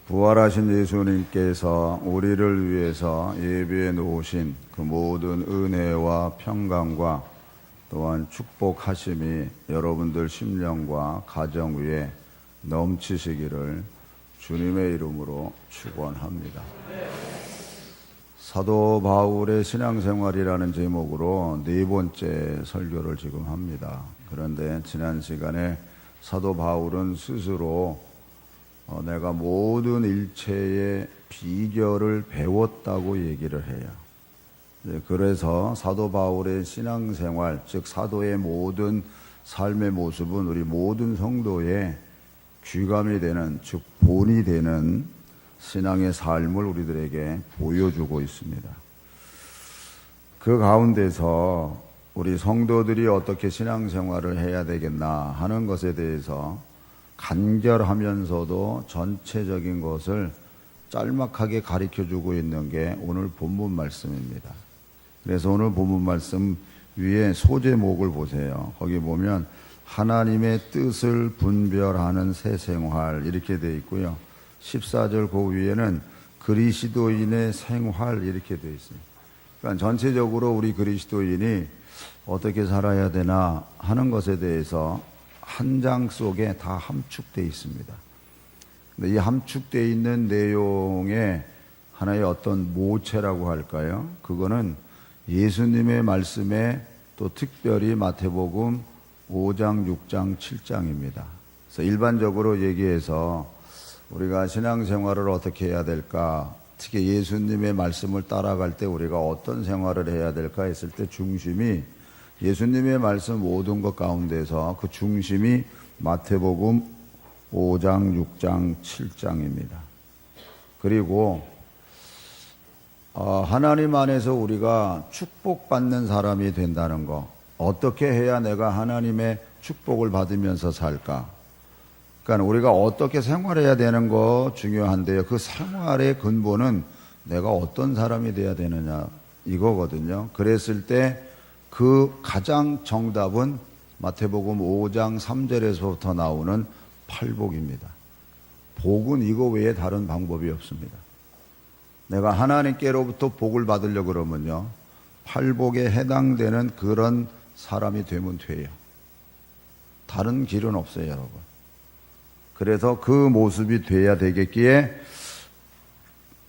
부활하신 예수님께서 우리를 위해서 예비해 놓으신 그 모든 은혜와 평강과 또한 축복하심이 여러분들 심령과 가정 위에 넘치시기를 주님의 이름으로 축원합니다. 사도 바울의 신앙생활이라는 제목으로 네 번째 설교를 지금 합니다. 그런데 지난 시간에 사도 바울은 스스로 내가 모든 일체의 비결을 배웠다고 얘기를 해요. 그래서 사도 바울의 신앙생활, 즉 사도의 모든 삶의 모습은 우리 모든 성도의 귀감이 되는, 즉 본이 되는 신앙의 삶을 우리들에게 보여주고 있습니다. 그 가운데서 우리 성도들이 어떻게 신앙생활을 해야 되겠나 하는 것에 대해서 간결하면서도 전체적인 것을 짤막하게 가르쳐주고 있는 게 오늘 본문 말씀입니다. 그래서 오늘 본문 말씀 위에 소제목을 보세요. 거기 보면 하나님의 뜻을 분별하는 새 생활 이렇게 되어 있고요. 14절 그 위에는 그리스도인의 생활 이렇게 되어 있습니다. 그러니까 전체적으로 우리 그리스도인이 어떻게 살아야 되나 하는 것에 대해서 한 장 속에 다 함축되어 있습니다. 근데 이 함축되어 있는 내용의 하나의 어떤 모체라고 할까요? 그거는 예수님의 말씀에 또 특별히 마태복음 5장, 6장, 7장입니다. 그래서 일반적으로 얘기해서 우리가 신앙생활을 어떻게 해야 될까? 특히 예수님의 말씀을 따라갈 때 우리가 어떤 생활을 해야 될까 했을 때 중심이 예수님의 말씀 모든 것 가운데서 그 중심이 마태복음 5장, 6장, 7장입니다. 그리고 하나님 안에서 우리가 축복받는 사람이 된다는 거, 어떻게 해야 내가 하나님의 축복을 받으면서 살까? 그러니까 우리가 어떻게 생활해야 되는 거 중요한데요. 그 생활의 근본은 내가 어떤 사람이 돼야 되느냐 이거거든요. 그랬을 때 그 가장 정답은 마태복음 5장 3절에서부터 나오는 팔복입니다. 복은 이거 외에 다른 방법이 없습니다. 내가 하나님께로부터 복을 받으려고 그러면요, 팔복에 해당되는 그런 사람이 되면 돼요. 다른 길은 없어요, 여러분. 그래서 그 모습이 돼야 되겠기에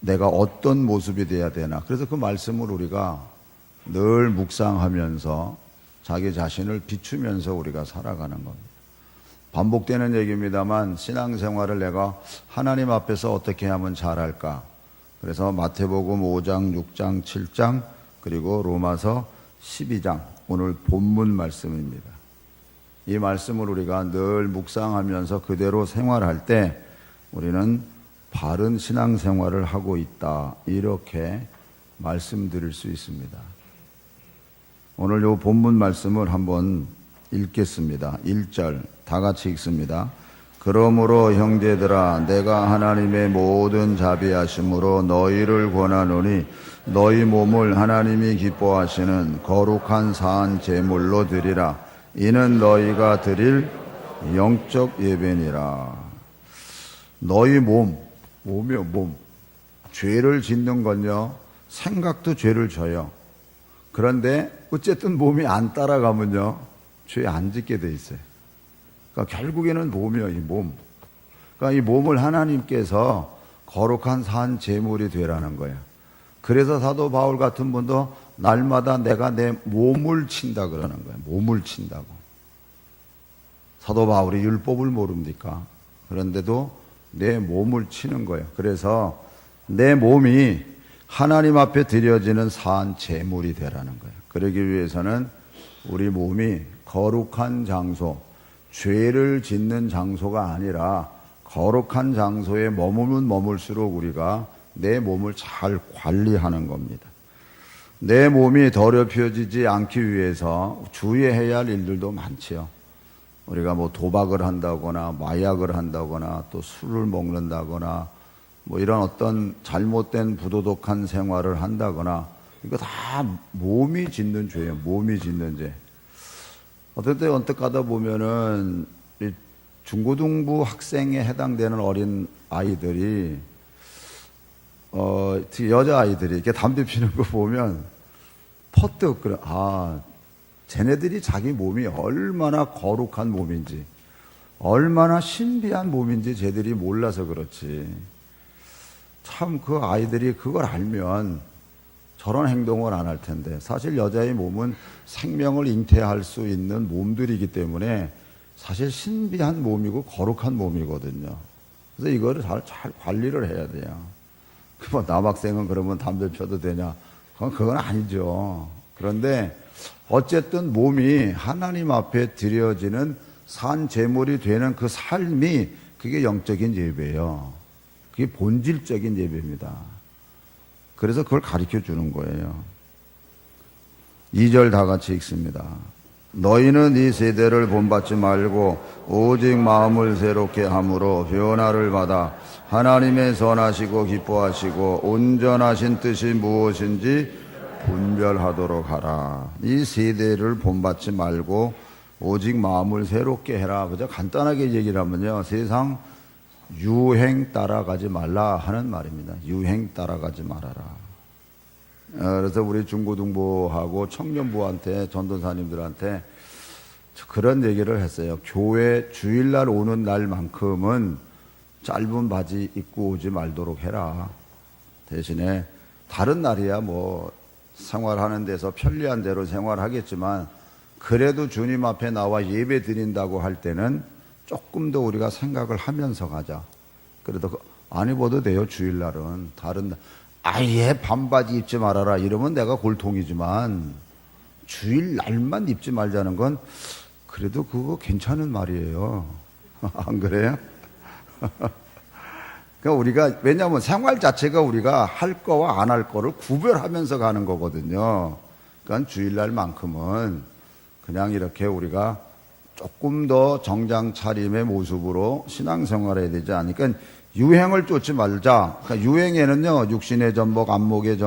내가 어떤 모습이 돼야 되나. 그래서 그 말씀을 우리가 늘 묵상하면서 자기 자신을 비추면서 우리가 살아가는 겁니다. 반복되는 얘기입니다만 신앙생활을 내가 하나님 앞에서 어떻게 하면 잘할까. 그래서 마태복음 5장, 6장, 7장 그리고 로마서 12장 오늘 본문 말씀입니다. 이 말씀을 우리가 늘 묵상하면서 그대로 생활할 때 우리는 바른 신앙생활을 하고 있다 이렇게 말씀드릴 수 있습니다. 오늘 이 본문 말씀을 한번 읽겠습니다. 1절 다 같이 읽습니다. 그러므로 형제들아 내가 하나님의 모든 자비하심으로 너희를 권하노니 너희 몸을 하나님이 기뻐하시는 거룩한 사한 제물로 드리라. 이는 너희가 드릴 영적 예배니라. 너희 몸이요 몸. 죄를 짓는 건요 생각도 죄를 져요. 그런데 어쨌든 몸이 안 따라가면요 죄 안 짓게 돼 있어요. 그러니까 결국에는 몸이요, 이 몸. 그러니까 이 몸을 하나님께서 거룩한 산 제물이 되라는 거예요. 그래서 사도 바울 같은 분도 날마다 내가 내 몸을 친다 그러는 거예요. 몸을 친다고. 사도 바울이 율법을 모릅니까? 그런데도 내 몸을 치는 거예요. 그래서 내 몸이 하나님 앞에 드려지는 산 제물이 되라는 거예요. 그러기 위해서는 우리 몸이 거룩한 장소, 죄를 짓는 장소가 아니라 거룩한 장소에 머물면 머물수록 우리가 내 몸을 잘 관리하는 겁니다. 내 몸이 더럽혀지지 않기 위해서 주의해야 할 일들도 많지요. 우리가 뭐 도박을 한다거나 마약을 한다거나 또 술을 먹는다거나 뭐 이런 어떤 잘못된 부도덕한 생활을 한다거나 이거 다 몸이 짓는 죄예요. 몸이 짓는 죄. 어떨 때 언뜻 가다 보면은 중고등부 학생에 해당되는 어린 아이들이 특히 여자아이들이 이렇게 담배 피는 거 보면 퍼뜩 그래, 쟤네들이 자기 몸이 얼마나 거룩한 몸인지, 얼마나 신비한 몸인지 쟤들이 몰라서 그렇지. 참 그 아이들이 그걸 알면 저런 행동을 안 할 텐데, 사실 여자의 몸은 생명을 잉태할 수 있는 몸들이기 때문에 사실 신비한 몸이고 거룩한 몸이거든요. 그래서 이거를 잘 관리를 해야 돼요. 뭐 남학생은 그러면 담배 피워도 되냐? 그건 아니죠. 그런데 어쨌든 몸이 하나님 앞에 드려지는 산 제물이 되는 그 삶이 그게 영적인 예배예요. 그게 본질적인 예배입니다. 그래서 그걸 가르쳐 주는 거예요. 2절 다 같이 읽습니다. 너희는 이 세대를 본받지 말고 오직 마음을 새롭게 함으로 변화를 받아 하나님의 선하시고 기뻐하시고 온전하신 뜻이 무엇인지 분별하도록 하라. 이 세대를 본받지 말고 오직 마음을 새롭게 해라. 그저 간단하게 얘기를 하면요, 세상 유행 따라가지 말라 하는 말입니다. 유행 따라가지 말아라. 그래서 우리 중고등부하고 청년부한테, 전도사님들한테 그런 얘기를 했어요. 교회 주일날 오는 날만큼은 짧은 바지 입고 오지 말도록 해라. 대신에 다른 날이야 뭐 생활하는 데서 편리한 대로 생활하겠지만, 그래도 주님 앞에 나와 예배 드린다고 할 때는 조금 더 우리가 생각을 하면서 가자. 그래도 안 입어도 돼요. 주일날은. 다른 날 아예 반바지 입지 말아라 이러면 내가 골통이지만, 주일날만 입지 말자는 건 그래도 그거 괜찮은 말이에요. 안 그래요? 그러니까 우리가, 왜냐하면 생활 자체가 우리가 할 거와 안 할 거를 구별하면서 가는 거거든요. 그러니까 주일날만큼은 그냥 이렇게 우리가 조금 더 정장 차림의 모습으로 신앙생활을 해야 되지 않으니까 유행을 쫓지 말자. 그러니까 유행에는요, 육신의 전복, 안목의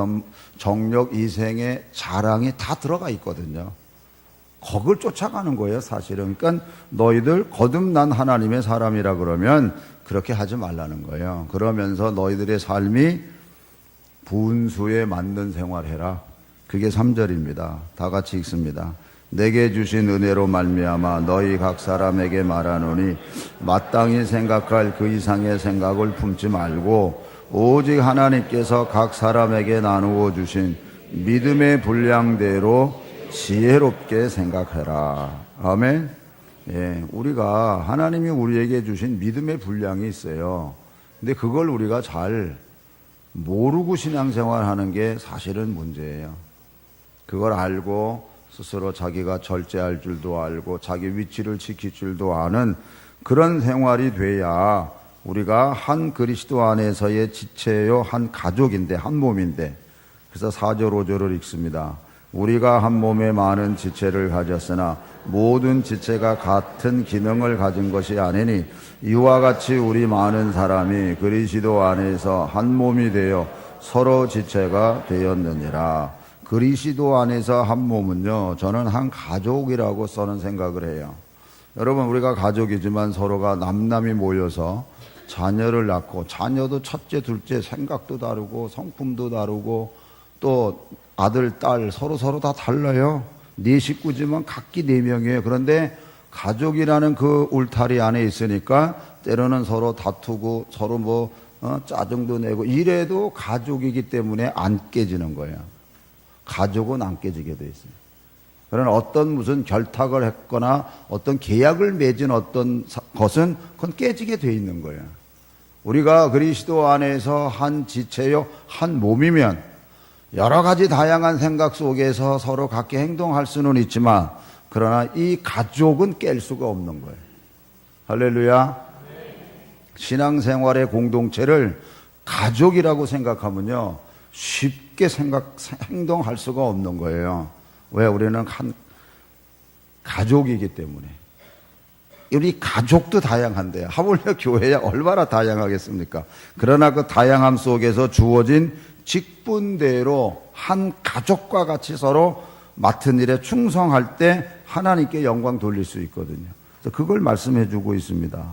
정력, 이생의 자랑이 다 들어가 있거든요. 거길 쫓아가는 거예요, 사실은. 그러니까 너희들 거듭난 하나님의 사람이라 그러면 그렇게 하지 말라는 거예요. 그러면서 너희들의 삶이 분수에 맞는 생활해라. 그게 3절입니다. 다 같이 읽습니다. 내게 주신 은혜로 말미암아 너희 각 사람에게 말하노니 마땅히 생각할 그 이상의 생각을 품지 말고 오직 하나님께서 각 사람에게 나누어 주신 믿음의 분량대로 지혜롭게 생각해라. 아멘. 예, 우리가 하나님이 우리에게 주신 믿음의 분량이 있어요. 근데 그걸 우리가 잘 모르고 신앙생활하는 게 사실은 문제예요. 그걸 알고 스스로 자기가 절제할 줄도 알고 자기 위치를 지킬 줄도 아는 그런 생활이 돼야 우리가 한 그리스도 안에서의 지체요, 한 가족인데, 한 몸인데. 그래서 4절 5절을 읽습니다. 우리가 한 몸에 많은 지체를 가졌으나 모든 지체가 같은 기능을 가진 것이 아니니 이와 같이 우리 많은 사람이 그리스도 안에서 한 몸이 되어 서로 지체가 되었느니라. 그리스도 안에서 한 몸은요, 저는 한 가족이라고 써는 생각을 해요. 여러분, 우리가 가족이지만 서로가 남남이 모여서 자녀를 낳고, 자녀도 첫째, 둘째 생각도 다르고 성품도 다르고 또 아들, 딸 서로 다 달라요. 네 식구지만 각기 4명이에요. 그런데 가족이라는 그 울타리 안에 있으니까 때로는 서로 다투고 서로 짜증도 내고 이래도 가족이기 때문에 안 깨지는 거예요. 가족은 안 깨지게 돼 있어요. 그러나 어떤 무슨 결탁을 했거나 어떤 계약을 맺은 어떤 것은 그건 깨지게 돼 있는 거예요. 우리가 그리스도 안에서 한 지체요, 한 몸이면 여러 가지 다양한 생각 속에서 서로 각기 행동할 수는 있지만, 그러나 이 가족은 깰 수가 없는 거예요. 할렐루야. 신앙생활의 공동체를 가족이라고 생각하면요, 쉽게 행동할 수가 없는 거예요. 왜? 우리는 한 가족이기 때문에. 우리 가족도 다양한데 하물며 교회야 얼마나 다양하겠습니까? 그러나 그 다양함 속에서 주어진 직분대로 한 가족과 같이 서로 맡은 일에 충성할 때 하나님께 영광 돌릴 수 있거든요. 그래서 그걸 말씀해 주고 있습니다.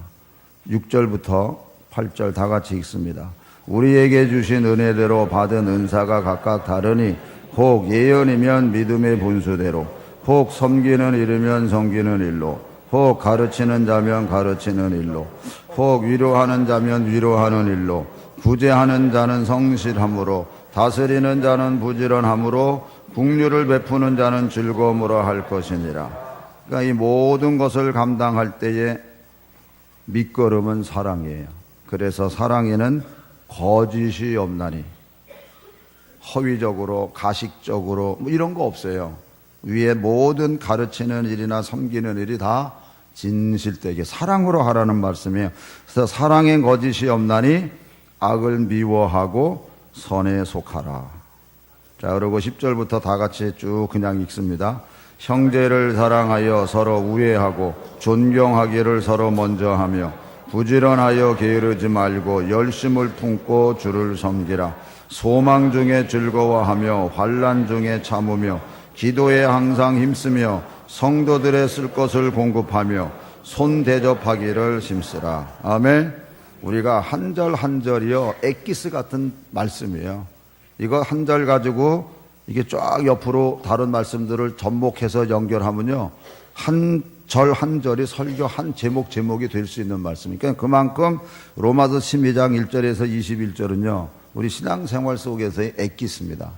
6절부터 8절 다 같이 읽습니다. 우리에게 주신 은혜대로 받은 은사가 각각 다르니 혹 예언이면 믿음의 분수대로, 혹 섬기는 일이면 섬기는 일로, 혹 가르치는 자면 가르치는 일로, 혹 위로하는 자면 위로하는 일로, 구제하는 자는 성실함으로, 다스리는 자는 부지런함으로, 긍휼을 베푸는 자는 즐거움으로 할 것이니라. 그러니까 이 모든 것을 감당할 때에 밑거름은 사랑이에요. 그래서 사랑에는 거짓이 없나니, 허위적으로 가식적으로 뭐 이런 거 없어요. 위에 모든 가르치는 일이나 섬기는 일이 다 진실되게 사랑으로 하라는 말씀이에요. 그래서 사랑엔 거짓이 없나니 악을 미워하고 선에 속하라. 자, 그리고 10절부터 다 같이 쭉 그냥 읽습니다. 형제를 사랑하여 서로 우애하고 존경하기를 서로 먼저 하며 부지런하여 게으르지 말고 열심을 품고 주를 섬기라. 소망 중에 즐거워하며 환난 중에 참으며 기도에 항상 힘쓰며 성도들의 쓸 것을 공급하며 손 대접하기를 힘쓰라. 아멘. 우리가 한 절 한 절이요 엑기스 같은 말씀이에요. 이거 한 절 가지고 이게 쫙 옆으로 다른 말씀들을 접목해서 연결하면요 한 절 한 절이 설교 한 제목이 될 수 있는 말씀이니까 그만큼 로마서 12장 1절에서 21절은요 우리 신앙생활 속에서의 엑기스입니다.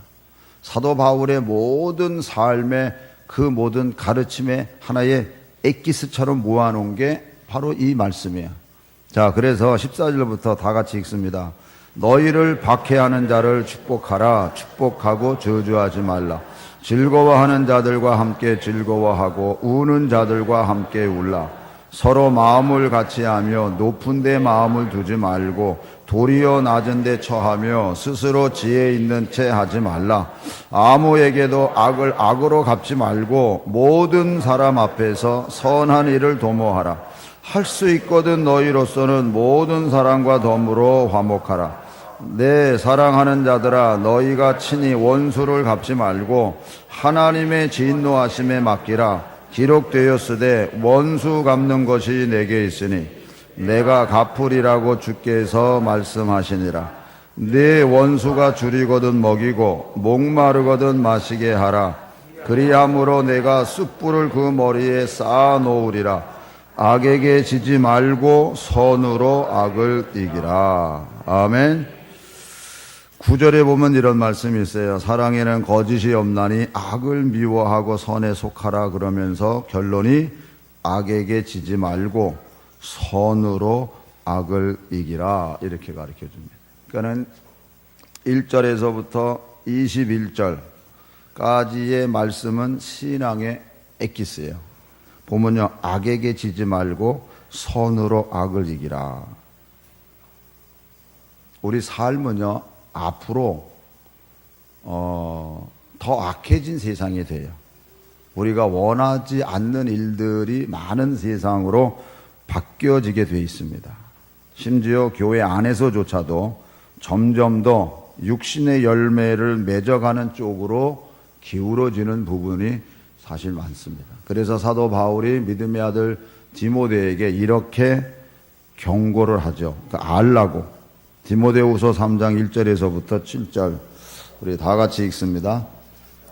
사도 바울의 모든 삶의 그 모든 가르침의 하나의 엑기스처럼 모아놓은 게 바로 이 말씀이에요. 자, 그래서 14절부터 다 같이 읽습니다. 너희를 박해하는 자를 축복하라. 축복하고 저주하지 말라. 즐거워하는 자들과 함께 즐거워하고 우는 자들과 함께 울라. 서로 마음을 같이 하며 높은 데 마음을 두지 말고 도리어 낮은 데 처하며 스스로 지혜 있는 채 하지 말라. 아무에게도 악을 악으로 갚지 말고 모든 사람 앞에서 선한 일을 도모하라. 할 수 있거든 너희로서는 모든 사람과 덤으로 화목하라. 내 사랑하는 자들아 너희가 친히 원수를 갚지 말고 하나님의 진노하심에 맡기라. 기록되었으되 원수 갚는 것이 내게 있으니 내가 갚으리라고 주께서 말씀하시니라. 네 원수가 줄이거든 먹이고 목마르거든 마시게 하라. 그리함으로 내가 숯불을 그 머리에 쌓아 놓으리라. 악에게 지지 말고 선으로 악을 이기라. 아멘. 9절에 보면 이런 말씀이 있어요. 사랑에는 거짓이 없나니 악을 미워하고 선에 속하라. 그러면서 결론이 악에게 지지 말고 선으로 악을 이기라. 이렇게 가르쳐 줍니다. 그러니까는 1절에서부터 21절까지의 말씀은 신앙의 엑기스예요. 보면요, 악에게 지지 말고 선으로 악을 이기라. 우리 삶은요, 앞으로 더 악해진 세상이 돼요. 우리가 원하지 않는 일들이 많은 세상으로 바뀌어지게 돼 있습니다. 심지어 교회 안에서조차도 점점 더 육신의 열매를 맺어가는 쪽으로 기울어지는 부분이 사실 많습니다. 그래서 사도 바울이 믿음의 아들 디모데에게 이렇게 경고를 하죠. 그러니까 알라고. 디모데후서 3장 1절에서부터 7절 우리 다 같이 읽습니다.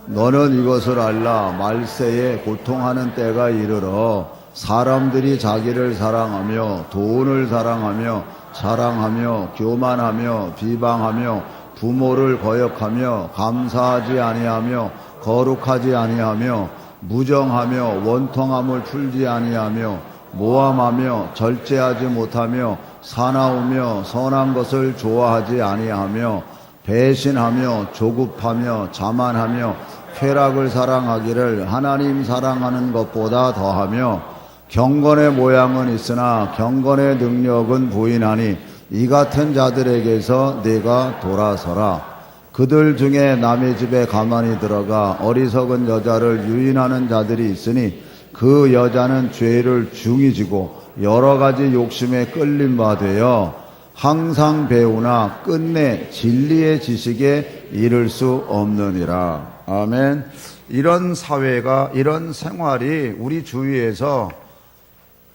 너는 이것을 알라. 말세에 고통하는 때가 이르러 사람들이 자기를 사랑하며 돈을 사랑하며 자랑하며 교만하며 비방하며 부모를 거역하며 감사하지 아니하며 거룩하지 아니하며 무정하며 원통함을 풀지 아니하며 모함하며 절제하지 못하며 사나우며 선한 것을 좋아하지 아니하며 배신하며 조급하며 자만하며 쾌락을 사랑하기를 하나님 사랑하는 것보다 더하며 경건의 모양은 있으나 경건의 능력은 부인하니 이 같은 자들에게서 네가 돌아서라. 그들 중에 남의 집에 가만히 들어가 어리석은 여자를 유인하는 자들이 있으니 그 여자는 죄를 중히 지고 여러 가지 욕심에 끌린 바 되어 항상 배우나 끝내 진리의 지식에 이를 수 없느니라. 아멘. 이런 사회가, 이런 생활이 우리 주위에서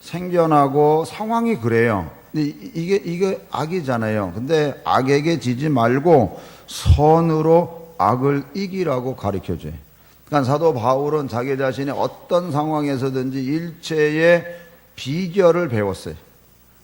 생겨나고 상황이 그래요. 근데 이게 악이잖아요. 근데 악에게 지지 말고 선으로 악을 이기라고 가르쳐 줘요. 그러니까 사도 바울은 자기 자신이 어떤 상황에서든지 일체의 비결을 배웠어요.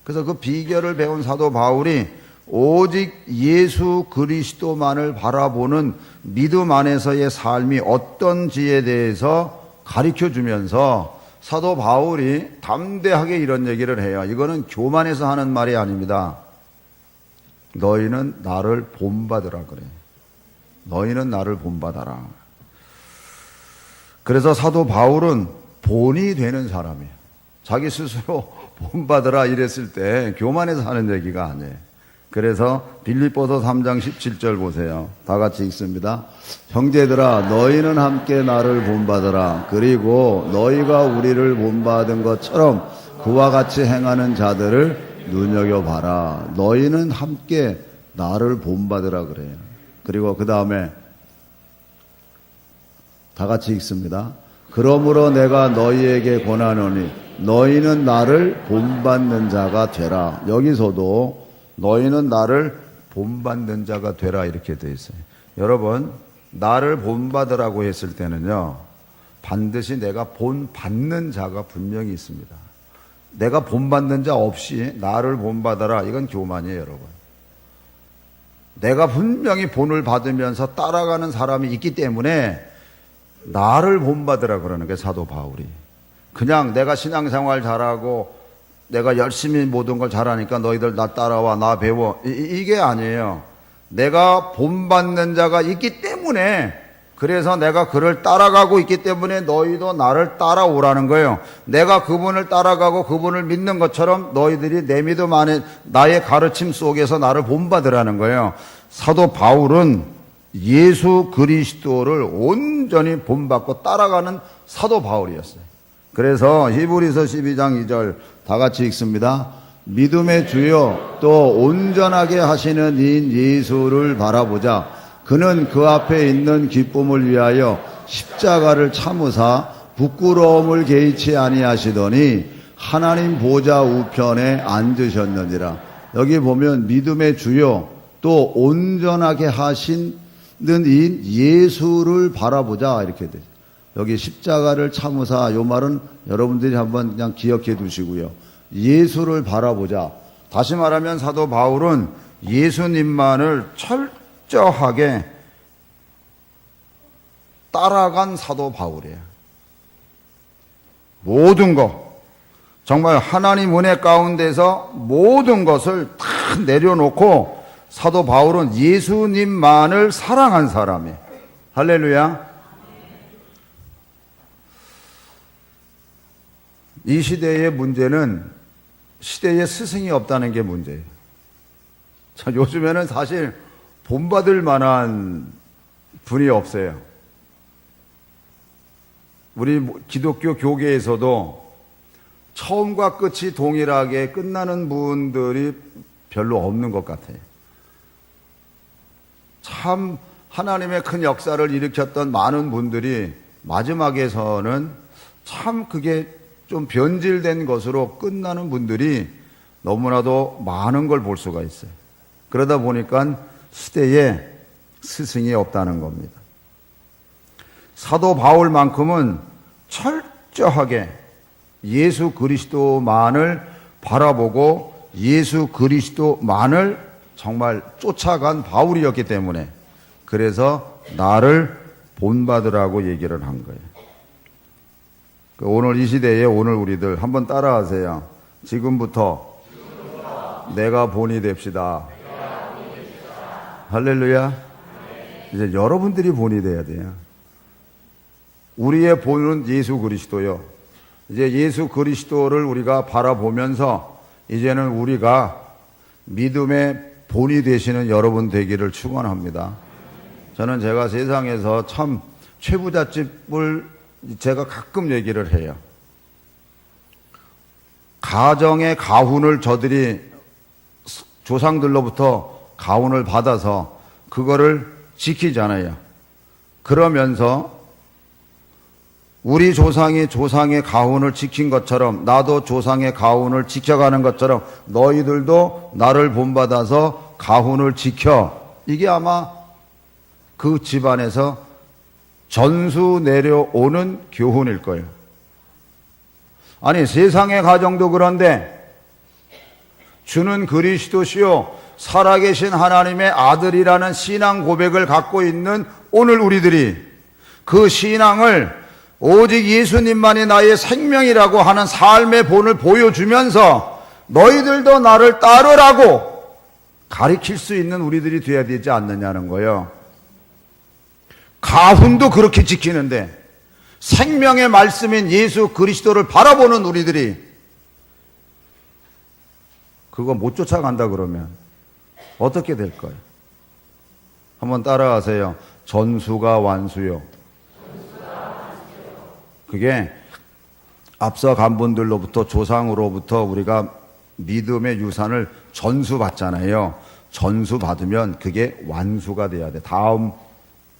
그래서 그 비결을 배운 사도 바울이 오직 예수 그리스도만을 바라보는 믿음 안에서의 삶이 어떤지에 대해서 가르쳐 주면서 사도 바울이 담대하게 이런 얘기를 해요. 이거는 교만해서 하는 말이 아닙니다. 너희는 나를 본받으라 그래. 너희는 나를 본받아라. 그래서 사도 바울은 본이 되는 사람이에요. 자기 스스로 본받으라 이랬을 때 교만해서 하는 얘기가 아니에요. 그래서 빌립보서 3장 17절 보세요. 다 같이 읽습니다. 형제들아 너희는 함께 나를 본받으라. 그리고 너희가 우리를 본받은 것처럼 그와 같이 행하는 자들을 눈여겨봐라. 너희는 함께 나를 본받으라 그래요. 그리고 그 다음에 다 같이 읽습니다. 그러므로 내가 너희에게 권하노니 너희는 나를 본받는 자가 되라. 여기서도 너희는 나를 본받는 자가 되라 이렇게 되어 있어요. 여러분, 나를 본받으라고 했을 때는요, 반드시 내가 본받는 자가 분명히 있습니다. 내가 본받는 자 없이 나를 본받아라, 이건 교만이에요, 여러분. 내가 분명히 본을 받으면서 따라가는 사람이 있기 때문에 나를 본받으라 그러는 게 사도 바울이. 그냥 내가 신앙생활 잘하고 내가 열심히 모든 걸 잘하니까 너희들 나 따라와, 나 배워, 이게 아니에요. 내가 본받는 자가 있기 때문에, 그래서 내가 그를 따라가고 있기 때문에 너희도 나를 따라오라는 거예요. 내가 그분을 따라가고 그분을 믿는 것처럼 너희들이 내 믿음 안에 나의 가르침 속에서 나를 본받으라는 거예요. 사도 바울은 예수 그리스도를 온전히 본받고 따라가는 사도 바울이었어요. 그래서 히브리서 12장 2절 다 같이 읽습니다. 믿음의 주요 또 온전하게 하시는 이인 예수를 바라보자. 그는 그 앞에 있는 기쁨을 위하여 십자가를 참으사 부끄러움을 개의치 아니하시더니 하나님 보좌 우편에 앉으셨느니라. 여기 보면 믿음의 주요 또 온전하게 하시는 이인 예수를 바라보자 이렇게 돼요. 여기 십자가를 참으사, 요 말은 여러분들이 한번 그냥 기억해 두시고요. 예수를 바라보자. 다시 말하면 사도 바울은 예수님만을 철저하게 따라간 사도 바울이에요. 모든 것, 정말 하나님 은혜 가운데서 모든 것을 다 내려놓고 사도 바울은 예수님만을 사랑한 사람이에요. 할렐루야. 이 시대의 문제는 시대에 스승이 없다는 게 문제예요. 자, 요즘에는 사실 본받을 만한 분이 없어요. 우리 기독교 교계에서도 처음과 끝이 동일하게 끝나는 분들이 별로 없는 것 같아요. 참 하나님의 큰 역사를 일으켰던 많은 분들이 마지막에서는 참 그게 좀 변질된 것으로 끝나는 분들이 너무나도 많은 걸 볼 수가 있어요. 그러다 보니까 시대에 스승이 없다는 겁니다. 사도 바울만큼은 철저하게 예수 그리스도만을 바라보고 예수 그리스도만을 정말 쫓아간 바울이었기 때문에 그래서 나를 본받으라고 얘기를 한 거예요. 오늘 이 시대에 오늘 우리들 한번 따라하세요. 지금부터 내가 본이 됩시다. 할렐루야. 이제 여러분들이 본이 돼야 돼요. 우리의 본은 예수 그리스도요. 이제 예수 그리스도를 우리가 바라보면서 이제는 우리가 믿음의 본이 되시는 여러분 되기를 축원합니다. 저는 제가 세상에서 참 최부잣집을 제가 가끔 얘기를 해요. 가정의 가훈을 저들이 조상들로부터 가훈을 받아서 그거를 지키잖아요. 그러면서 우리 조상이 조상의 가훈을 지킨 것처럼 나도 조상의 가훈을 지켜가는 것처럼 너희들도 나를 본받아서 가훈을 지켜. 이게 아마 그 집안에서 전수 내려오는 교훈일 거예요. 아니, 세상의 가정도 그런데 주는 그리스도시요 살아계신 하나님의 아들이라는 신앙 고백을 갖고 있는 오늘 우리들이 그 신앙을 오직 예수님만이 나의 생명이라고 하는 삶의 본을 보여주면서 너희들도 나를 따르라고 가르칠 수 있는 우리들이 되어야 되지 않느냐는 거예요. 가훈도 그렇게 지키는데 생명의 말씀인 예수 그리스도를 바라보는 우리들이 그거 못 쫓아간다 그러면 어떻게 될 거예요? 한번 따라하세요. 전수가 완수요. 그게 앞서 간 분들로부터 조상으로부터 우리가 믿음의 유산을 전수받잖아요. 전수받으면 그게 완수가 돼야 돼. 다음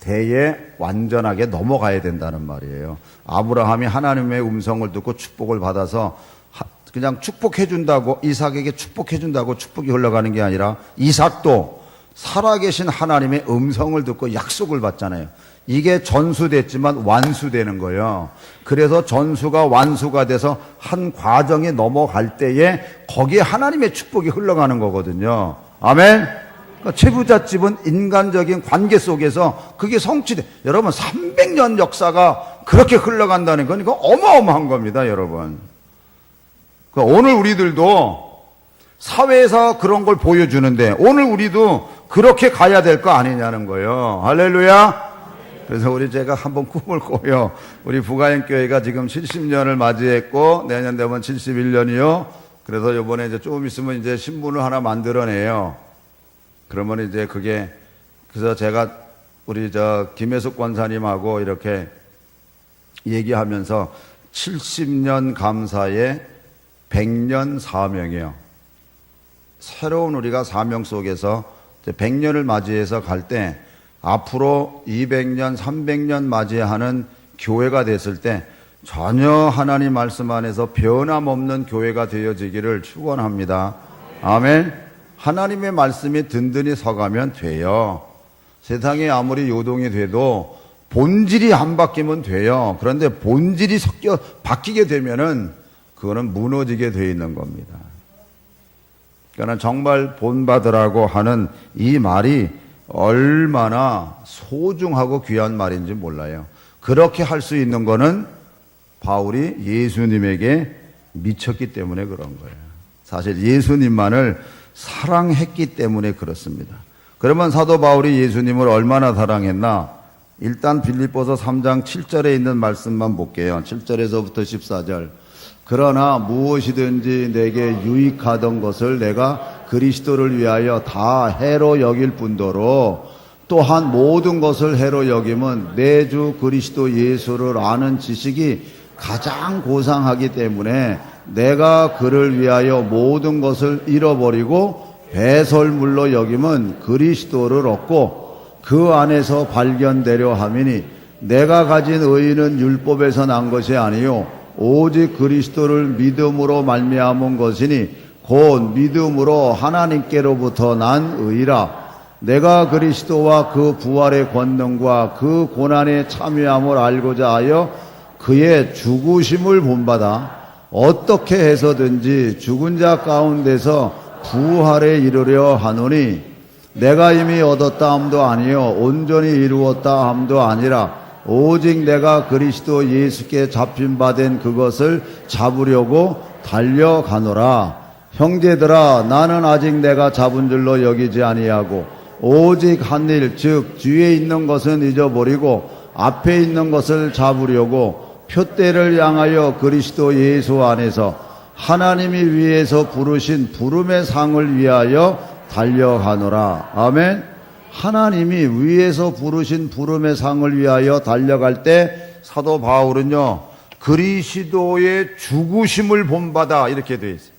대에 완전하게 넘어가야 된다는 말이에요. 아브라함이 하나님의 음성을 듣고 축복을 받아서 그냥 축복해준다고, 이삭에게 축복해준다고 축복이 흘러가는 게 아니라 이삭도 살아계신 하나님의 음성을 듣고 약속을 받잖아요. 이게 전수됐지만 완수되는 거예요. 그래서 전수가 완수가 돼서 한 과정에 넘어갈 때에 거기에 하나님의 축복이 흘러가는 거거든요. 아멘? 그러니까 최부잣집은 인간적인 관계 속에서 그게 성취돼. 여러분 300년 역사가 그렇게 흘러간다는 건 이거 어마어마한 겁니다, 여러분. 그러니까 오늘 우리들도 사회에서 그런 걸 보여주는데 오늘 우리도 그렇게 가야 될 거 아니냐는 거예요. 할렐루야. 그래서 제가 한번 꿈을 꿔요. 우리 부가인교회가 지금 70년을 맞이했고 내년 되면 71년이요. 그래서 이번에 이제 조금 있으면 이제 신문을 하나 만들어내요. 그러면 이제 그게 그래서 제가 우리 김혜숙 권사님하고 이렇게 얘기하면서 70년 감사의 100년 사명이에요. 새로운 우리가 사명 속에서 100년을 맞이해서 갈 때 앞으로 200년, 300년 맞이하는 교회가 됐을 때 전혀 하나님 말씀 안에서 변함없는 교회가 되어지기를 축원합니다. 아멘. 하나님의 말씀이 든든히 서가면 돼요. 세상에 아무리 요동이 돼도 본질이 안 바뀌면 돼요. 그런데 본질이 바뀌게 되면은 그거는 무너지게 돼 있는 겁니다. 그러니까 정말 본받으라고 하는 이 말이 얼마나 소중하고 귀한 말인지 몰라요. 그렇게 할 수 있는 거는 바울이 예수님에게 미쳤기 때문에 그런 거예요. 사실 예수님만을 사랑했기 때문에 그렇습니다. 그러면 사도 바울이 예수님을 얼마나 사랑했나? 일단 빌립보서 3장 7절에 있는 말씀만 볼게요. 7절에서부터 14절. 그러나 무엇이든지 내게 유익하던 것을 내가 그리스도를 위하여 다 해로 여길 뿐더러 또한 모든 것을 해로 여김은 내 주 그리스도 예수를 아는 지식이 가장 고상하기 때문에 내가 그를 위하여 모든 것을 잃어버리고 배설물로 여김은 그리스도를 얻고 그 안에서 발견되려 함이니 내가 가진 의의는 율법에서 난 것이 아니요 오직 그리스도를 믿음으로 말미암은 것이니 곧 믿음으로 하나님께로부터 난 의라. 내가 그리스도와 그 부활의 권능과 그 고난의 참여함을 알고자 하여 그의 죽으심을 본받아 어떻게 해서든지 죽은 자 가운데서 부활에 이르려 하노니 내가 이미 얻었다 함도 아니요 온전히 이루었다 함도 아니라 오직 내가 그리스도 예수께 잡힌 바 된 그것을 잡으려고 달려가노라. 형제들아 나는 아직 내가 잡은 줄로 여기지 아니하고 오직 한 일 즉 뒤에 있는 것은 잊어버리고 앞에 있는 것을 잡으려고 표대를 향하여 그리스도 예수 안에서 하나님이 위에서 부르신 부름의 상을 위하여 달려가노라. 아멘. 하나님이 위에서 부르신 부름의 상을 위하여 달려갈 때 사도 바울은요 그리스도의 죽으심을 본받아 이렇게 되어 있어요.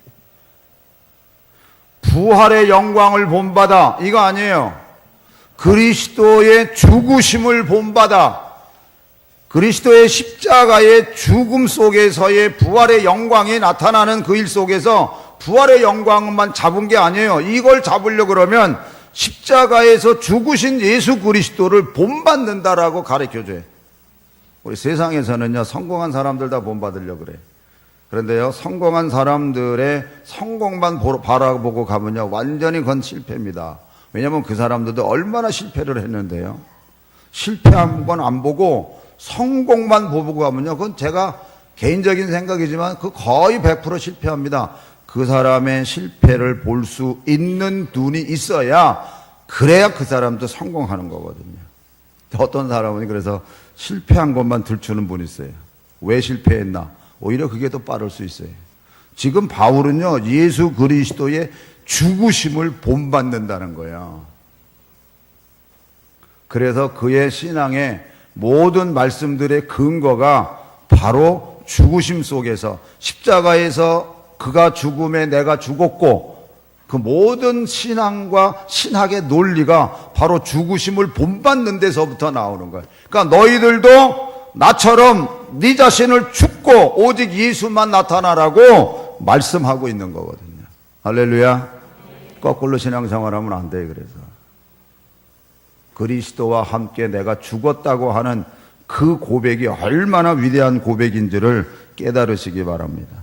부활의 영광을 본받아 이거 아니에요. 그리스도의 죽으심을 본받아 그리스도의 십자가의 죽음 속에서의 부활의 영광이 나타나는 그 일 속에서 부활의 영광만 잡은 게 아니에요. 이걸 잡으려고 그러면 십자가에서 죽으신 예수 그리스도를 본받는다라고 가르쳐줘요. 우리 세상에서는요, 성공한 사람들 다 본받으려고 그래요. 그런데요, 성공한 사람들의 성공만 바라보고 가면요, 완전히 그건 실패입니다. 왜냐하면 그 사람들도 얼마나 실패를 했는데요. 실패한 건 안 보고 성공만 보고 가면요, 그건 제가 개인적인 생각이지만 그 거의 100% 실패합니다. 그 사람의 실패를 볼 수 있는 눈이 있어야, 그래야 그 사람도 성공하는 거거든요. 어떤 사람은 그래서 실패한 것만 들추는 분이 있어요. 왜 실패했나? 오히려 그게 더 빠를 수 있어요. 지금 바울은요, 예수 그리스도의 죽으심을 본받는다는 거예요. 그래서 그의 신앙의 모든 말씀들의 근거가 바로 죽으심 속에서, 십자가에서 그가 죽음에 내가 죽었고, 그 모든 신앙과 신학의 논리가 바로 죽으심을 본받는 데서부터 나오는 거예요. 그러니까 너희들도 나처럼 네 자신을 죽고 오직 예수만 나타나라고 말씀하고 있는 거거든요. 할렐루야. 거꾸로 신앙생활하면 안 돼요. 그래서 그리스도와 함께 내가 죽었다고 하는 그 고백이 얼마나 위대한 고백인지를 깨달으시기 바랍니다.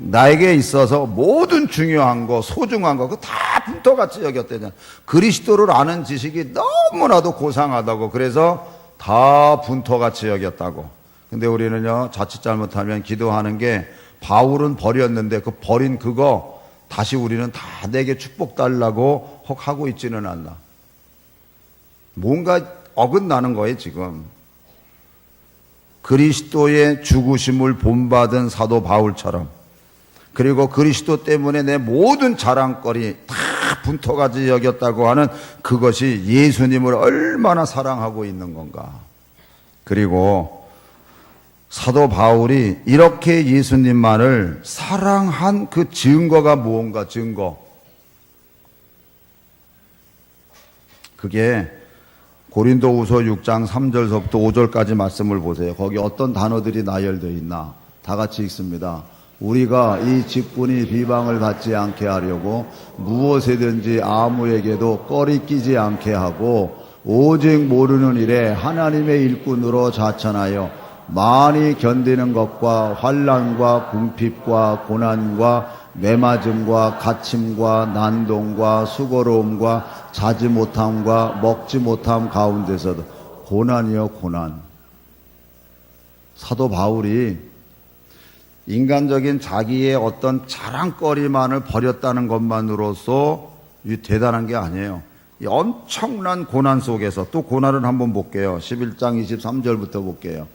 나에게 있어서 모든 중요한 거, 소중한 거, 그거 다 분토같이 여겼대잖아요. 그리스도를 아는 지식이 너무나도 고상하다고, 그래서 다 분토같이 여겼다고. 근데 우리는요, 자칫 잘못하면 기도하는 게, 바울은 버렸는데 그 버린 그거 다시 우리는 다 내게 축복 달라고 혹 하고 있지는 않나. 뭔가 어긋나는 거예요, 지금. 그리스도의 죽으심을 본받은 사도 바울처럼, 그리고 그리스도 때문에 내 모든 자랑거리 다 분토같이 여겼다고 하는 그것이 예수님을 얼마나 사랑하고 있는 건가. 그리고 사도 바울이 이렇게 예수님만을 사랑한 그 증거가 무언가, 증거. 그게 고린도후서 6장 3절서부터 5절까지 말씀을 보세요. 거기 어떤 단어들이 나열되어 있나. 다 같이 읽습니다. 우리가 이 직분이 비방을 받지 않게 하려고 무엇이든지 아무에게도 꺼리 끼지 않게 하고 오직 모르는 일에 하나님의 일꾼으로 자천하여 많이 견디는 것과 환난과 궁핍과 고난과 매맞음과 갇힘과 난동과 수고로움과 자지 못함과 먹지 못함 가운데서도 고난이요 고난. 사도 바울이 인간적인 자기의 어떤 자랑거리만을 버렸다는 것만으로서 대단한 게 아니에요. 이 엄청난 고난 속에서, 또 고난을 한번 볼게요. 11장 23절부터 볼게요.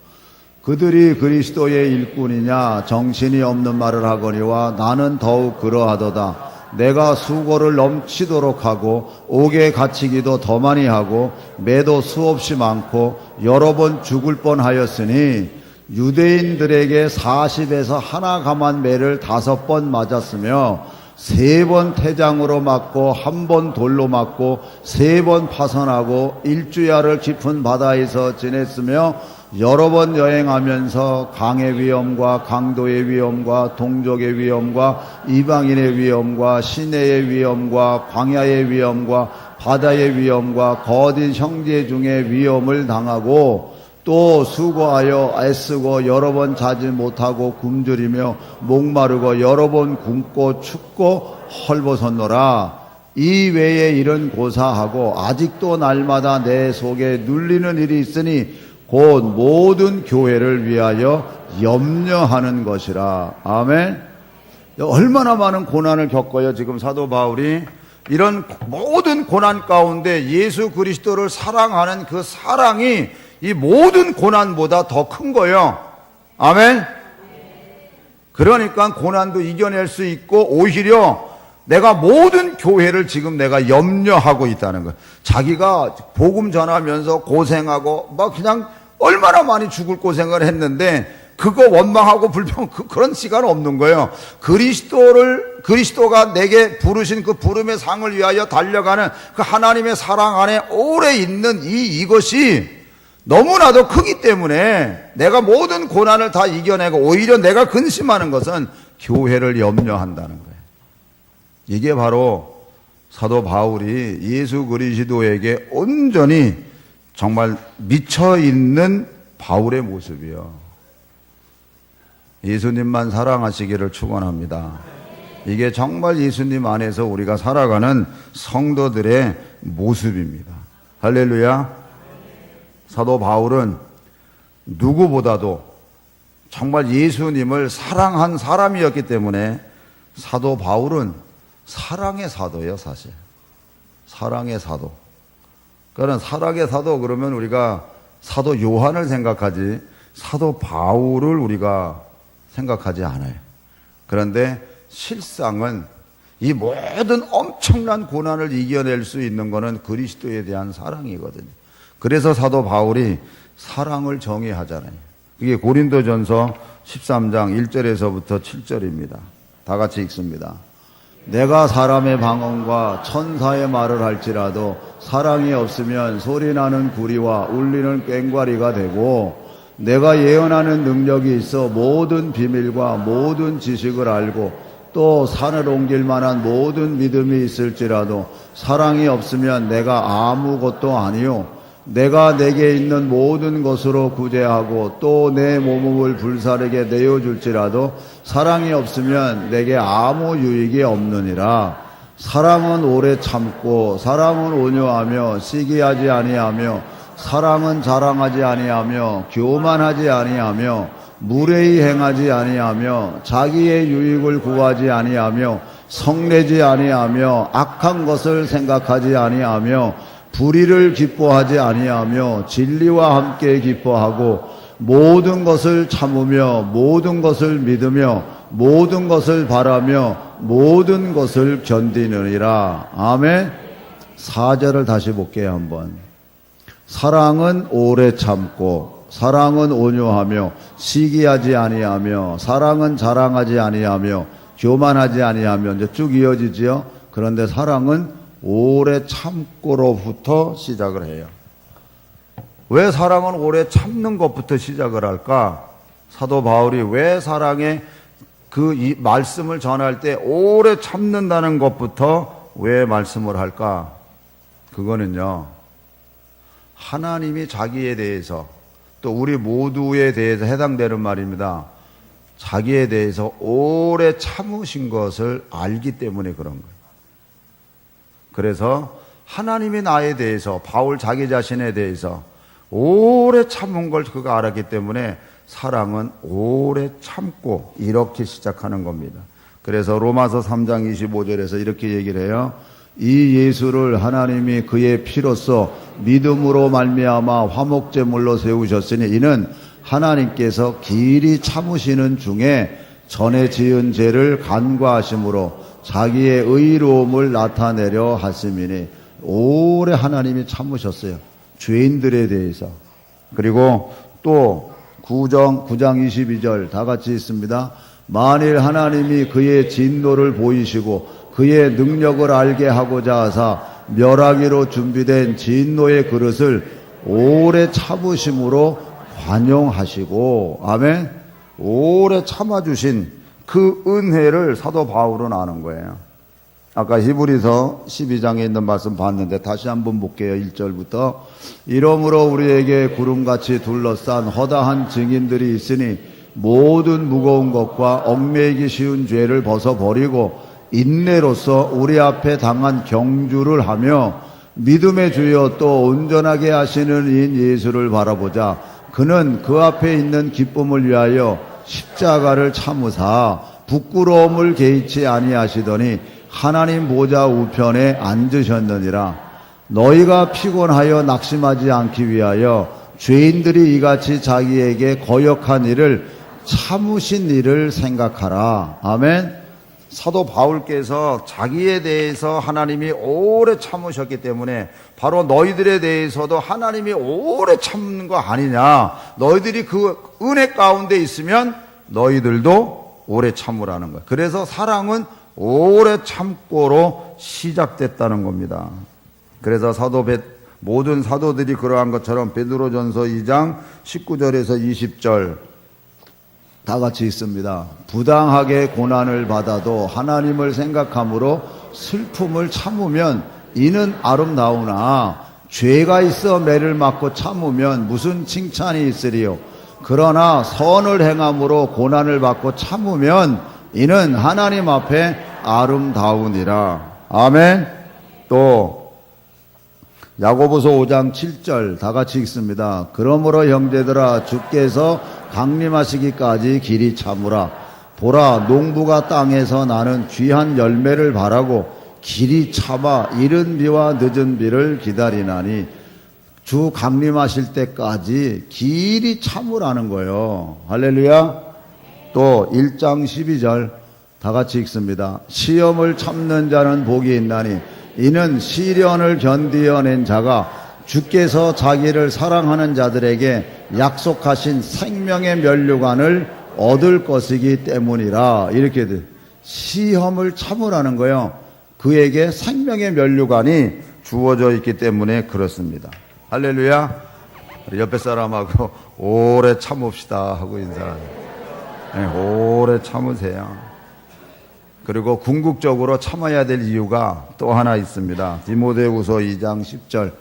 그들이 그리스도의 일꾼이냐 정신이 없는 말을 하거니와 나는 더욱 그러하도다. 내가 수고를 넘치도록 하고 옥에 갇히기도 더 많이 하고 매도 수없이 많고 여러 번 죽을 뻔하였으니 유대인들에게 40에서 하나 감한 매를 5번 맞았으며 3번 태장으로 맞고 1번 돌로 맞고 3번 파선하고 일주야를 깊은 바다에서 지냈으며 여러 번 여행하면서 강의 위험과 강도의 위험과 동족의 위험과 이방인의 위험과 시내의 위험과 광야의 위험과 바다의 위험과 거짓 형제 중에 위험을 당하고 또 수고하여 애쓰고 여러 번 자지 못하고 굶주리며 목마르고 여러 번 굶고 춥고 헐벗었노라. 이 외에 이런 고사하고 아직도 날마다 내 속에 눌리는 일이 있으니 곧 모든 교회를 위하여 염려하는 것이라. 아멘. 얼마나 많은 고난을 겪어요. 지금 사도 바울이 이런 모든 고난 가운데 예수 그리스도를 사랑하는 그 사랑이 이 모든 고난보다 더 큰 거예요. 아멘. 그러니까 고난도 이겨낼 수 있고 오히려 내가 모든 교회를 지금 내가 염려하고 있다는 거예요. 자기가 복음 전하면서 고생하고 막 그냥 얼마나 많이 죽을 고생을 했는데 그거 원망하고 불평 그런 시간 없는 거예요. 그리스도가 내게 부르신 그 부름의 상을 위하여 달려가는 그 하나님의 사랑 안에 오래 있는 이것이 너무나도 크기 때문에 내가 모든 고난을 다 이겨내고 오히려 내가 근심하는 것은 교회를 염려한다는 거예요. 이게 바로 사도 바울이 예수 그리스도에게 온전히 정말 미쳐 있는 바울의 모습이요. 예수님만 사랑하시기를 축원합니다. 이게 정말 예수님 안에서 우리가 살아가는 성도들의 모습입니다. 할렐루야. 사도 바울은 누구보다도 정말 예수님을 사랑한 사람이었기 때문에 사도 바울은 사랑의 사도예요, 사실. 사랑의 사도. 그러니까 사랑의 사도 그러면 우리가 사도 요한을 생각하지 사도 바울을 우리가 생각하지 않아요. 그런데 실상은 이 모든 엄청난 고난을 이겨낼 수 있는 것은 그리스도에 대한 사랑이거든요. 그래서 사도 바울이 사랑을 정의하잖아요. 이게 고린도전서 13장 1절에서부터 7절입니다. 다 같이 읽습니다. 내가 사람의 방언과 천사의 말을 할지라도 사랑이 없으면 소리나는 구리와 울리는 꽹과리가 되고 내가 예언하는 능력이 있어 모든 비밀과 모든 지식을 알고 또 산을 옮길 만한 모든 믿음이 있을지라도 사랑이 없으면 내가 아무것도 아니요 내가 내게 있는 모든 것으로 구제하고 또 내 몸을 불사르게 내어줄지라도 사랑이 없으면 내게 아무 유익이 없느니라. 사랑은 오래 참고 사랑은 온유하며 시기하지 아니하며 사랑은 자랑하지 아니하며 교만하지 아니하며 무례히 행하지 아니하며 자기의 유익을 구하지 아니하며 성내지 아니하며 악한 것을 생각하지 아니하며 불의를 기뻐하지 아니하며 진리와 함께 기뻐하고 모든 것을 참으며 모든 것을 믿으며 모든 것을 바라며 모든 것을 견디느니라. 아멘. 4절을 다시 볼게요, 한번. 사랑은 오래 참고 사랑은 온유하며 시기하지 아니하며 사랑은 자랑하지 아니하며 교만하지 아니하며 이제 쭉 이어지지요. 그런데 사랑은 오래 참고로부터 시작을 해요. 왜 사랑은 오래 참는 것부터 시작을 할까? 사도 바울이 왜 사랑의 이 말씀을 전할 때 오래 참는다는 것부터 왜 말씀을 할까? 그거는요, 하나님이 자기에 대해서 또 우리 모두에 대해서 해당되는 말입니다. 자기에 대해서 오래 참으신 것을 알기 때문에 그런 거예요. 그래서 하나님이 나에 대해서 바울 자기 자신에 대해서 오래 참은 걸 그가 알았기 때문에 사랑은 오래 참고 이렇게 시작하는 겁니다. 그래서 로마서 3장 25절에서 이렇게 얘기를 해요. 이 예수를 하나님이 그의 피로써 믿음으로 말미암아 화목제물로 세우셨으니 이는 하나님께서 길이 참으시는 중에 전에 지은 죄를 간과하심으로 자기의 의로움을 나타내려 하심이니 오래 하나님이 참으셨어요. 죄인들에 대해서. 그리고 또 9장 22절 다 같이 있습니다. 만일 하나님이 그의 진노를 보이시고 그의 능력을 알게 하고자 하사 멸하기로 준비된 진노의 그릇을 오래 참으심으로 관용하시고, 아멘. 오래 참아주신 그 은혜를 사도 바울은 아는 거예요. 아까 히브리서 12장에 있는 말씀 봤는데 다시 한번 볼게요. 1절부터. 이러므로 우리에게 구름같이 둘러싼 허다한 증인들이 있으니 모든 무거운 것과 얽매이기 쉬운 죄를 벗어버리고 인내로서 우리 앞에 당한 경주를 하며 믿음의 주여 또 온전하게 하시는 인 예수를 바라보자. 그는 그 앞에 있는 기쁨을 위하여 십자가를 참으사 부끄러움을 개의치 아니하시더니 하나님 보좌 우편에 앉으셨느니라. 너희가 피곤하여 낙심하지 않기 위하여 죄인들이 이같이 자기에게 거역한 일을 참으신 일을 생각하라. 아멘. 사도 바울께서 자기에 대해서 하나님이 오래 참으셨기 때문에 바로 너희들에 대해서도 하나님이 오래 참는 거 아니냐. 너희들이 그 은혜 가운데 있으면 너희들도 오래 참으라는 거예요. 그래서 사랑은 오래 참고로 시작됐다는 겁니다. 그래서 사도 모든 사도들이 그러한 것처럼 베드로전서 2장 19절에서 20절 다 같이 있습니다. 부당하게 고난을 받아도 하나님을 생각함으로 슬픔을 참으면 이는 아름다우나 죄가 있어 매를 맞고 참으면 무슨 칭찬이 있으리요. 그러나 선을 행함으로 고난을 받고 참으면 이는 하나님 앞에 아름다우니라. 아멘. 또 야고보서 5장 7절 다 같이 읽습니다. 그러므로 형제들아 주께서 강림하시기까지 길이 참으라. 보라 농부가 땅에서 나는 귀한 열매를 바라고 길이 참아 이른 비와 늦은 비를 기다리나니 주 강림하실 때까지 길이 참으라는 거예요. 할렐루야. 또 1장 12절 다 같이 읽습니다. 시험을 참는 자는 복이 있나니 이는 시련을 견디어낸 자가 주께서 자기를 사랑하는 자들에게 약속하신 생명의 면류관을 얻을 것이기 때문이라. 이렇게 시험을 참으라는 거예요. 그에게 생명의 면류관이 주어져 있기 때문에 그렇습니다. 할렐루야. 우리 옆에 사람하고 오래 참읍시다 하고 인사하세요. 네, 오래 참으세요. 그리고 궁극적으로 참아야 될 이유가 또 하나 있습니다. 디모데후서 2장 10절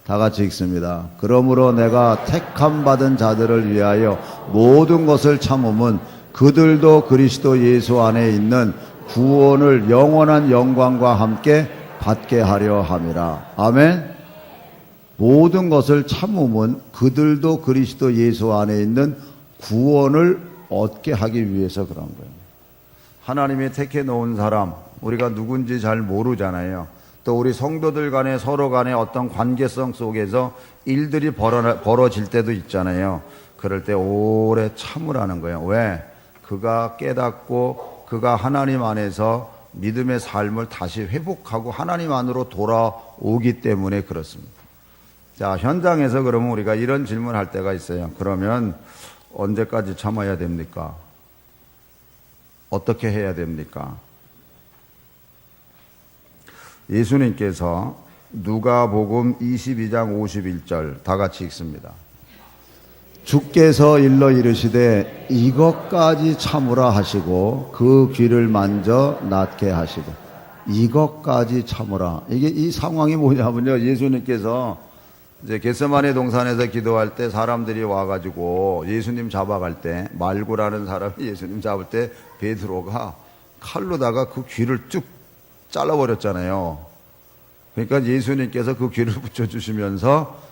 다 같이 읽습니다. 그러므로 내가 택함 받은 자들을 위하여 모든 것을 참음은 그들도 그리스도 예수 안에 있는 구원을 영원한 영광과 함께 받게 하려 함이라. 아멘. 모든 것을 참음은 그들도 그리스도 예수 안에 있는 구원을 얻게 하기 위해서 그런 거예요. 하나님이 택해 놓은 사람, 우리가 누군지 잘 모르잖아요. 또 우리 성도들 간에 서로 간에 어떤 관계성 속에서 일들이 벌어질 때도 있잖아요. 그럴 때 오래 참으라는 거예요. 왜? 그가 깨닫고 그가 하나님 안에서 믿음의 삶을 다시 회복하고 하나님 안으로 돌아오기 때문에 그렇습니다. 자, 현장에서 그러면 우리가 이런 질문을 할 때가 있어요. 그러면 언제까지 참아야 됩니까? 어떻게 해야 됩니까? 예수님께서 누가복음 22장 51절 다 같이 읽습니다. 주께서 일러 이르시되 이것까지 참으라 하시고 그 귀를 만져 낫게 하시고 이것까지 참으라. 이게 이 상황이 뭐냐면요. 예수님께서 이제 겟세마네 동산에서 기도할 때 사람들이 와가지고 예수님 잡아갈 때 말구라는 사람이 예수님 잡을 때 베드로가 칼로다가 그 귀를 쭉 잘라버렸잖아요. 그러니까 예수님께서 그 귀를 붙여주시면서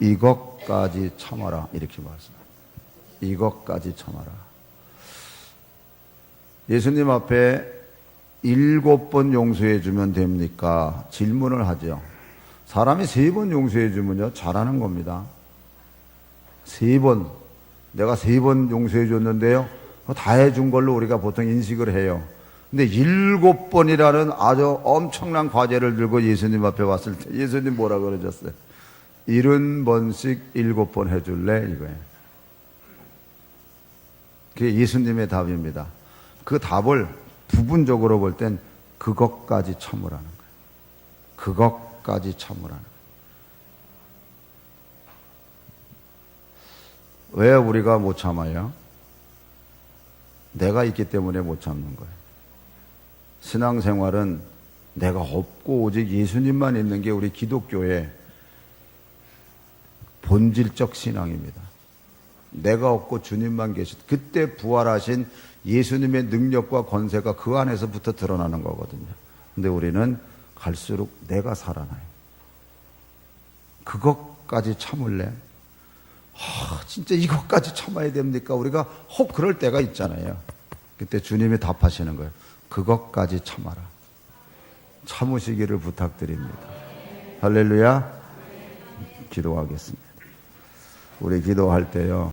이것까지 참아라 이렇게 말씀합니다. 이것까지 참아라. 예수님 앞에 7번 용서해 주면 됩니까? 질문을 하죠. 사람이 3번 용서해 주면요 잘하는 겁니다. 3번 내가 3번 용서해 줬는데요 다 해준 걸로 우리가 보통 인식을 해요. 근데 7번이라는 아주 엄청난 과제를 들고 예수님 앞에 왔을 때 예수님 뭐라 그러셨어요? 70번씩 7번 해줄래? 이거예요. 그게 예수님의 답입니다. 그 답을 부분적으로 볼 땐 그것까지 참으라는 거예요. 그것까지 참으라는 거예요. 왜 우리가 못 참아요? 내가 있기 때문에 못 참는 거예요. 신앙생활은 내가 없고 오직 예수님만 있는 게 우리 기독교의 본질적 신앙입니다. 내가 없고 주님만 계신 그때 부활하신 예수님의 능력과 권세가 그 안에서부터 드러나는 거거든요. 근데 우리는 갈수록 내가 살아나요. 그것까지 참을래? 진짜 이것까지 참아야 됩니까? 우리가 혹 그럴 때가 있잖아요. 그때 주님이 답하시는 거예요. 그것까지 참아라. 참으시기를 부탁드립니다. 할렐루야. 기도하겠습니다. 우리 기도할 때요.